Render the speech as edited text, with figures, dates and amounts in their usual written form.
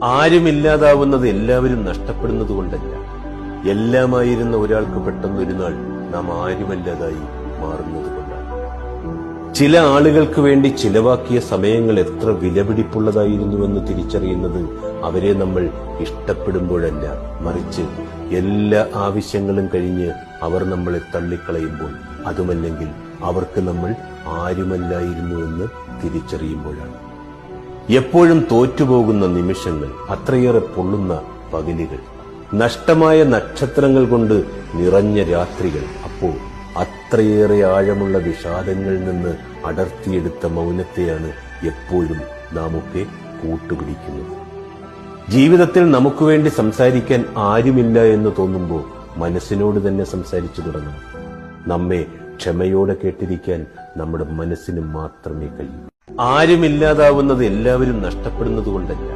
ആരുമില്ലാതാവുന്നത് എല്ലാവരും നഷ്ടപ്പെടുന്നത് കൊണ്ടല്ല, എല്ലാമായിരുന്ന ഒരാൾക്ക് പെട്ടെന്ന് ഒരു നാൾ നാം ആരുമല്ലാതായി മാറുന്നത് കൊണ്ടാണ്. ചില ആളുകൾക്ക് വേണ്ടി ചിലവാക്കിയ സമയങ്ങൾ എത്ര വിലപിടിപ്പുള്ളതായിരുന്നുവെന്ന് തിരിച്ചറിയുന്നത് അവരെ നമ്മൾ ഇഷ്ടപ്പെടുമ്പോഴല്ല, മറിച്ച് എല്ലാ ആവശ്യങ്ങളും കഴിഞ്ഞ് അവർ നമ്മളെ തള്ളിക്കളയുമ്പോൾ, അതുമല്ലെങ്കിൽ അവർക്ക് നമ്മൾ ആരുമല്ലായിരുന്നുവെന്ന് തിരിച്ചറിയുമ്പോഴാണ്. എപ്പോഴും തോറ്റുപോകുന്ന നിമിഷങ്ങൾ, അത്രയേറെ പൊള്ളുന്ന പകലുകൾ, നഷ്ടമായ നക്ഷത്രങ്ങൾ കൊണ്ട് നിറഞ്ഞ രാത്രികൾ, അപ്പോൾ അത്രയേറെ ആഴമുള്ള വിഷാദങ്ങളിൽ നിന്ന് അടർത്തിയെടുത്ത മൗനത്തെയാണ് എപ്പോഴും നാമൊക്കെ കൂട്ടുപിടിക്കുന്നത്. ജീവിതത്തിൽ നമുക്ക് വേണ്ടി സംസാരിക്കാൻ ആരുമില്ല എന്ന് തോന്നുമ്പോൾ മനസ്സിനോട് തന്നെ സംസാരിച്ചു തുടങ്ങണം. നമ്മെ ക്ഷമയോടെ കേട്ടിരിക്കാൻ നമ്മുടെ മനസ്സിന് മാത്രമേ കഴിയൂ. ആരുമില്ലാതാവുന്നത് എല്ലാവരും നഷ്ടപ്പെടുന്നത് കൊണ്ടല്ല,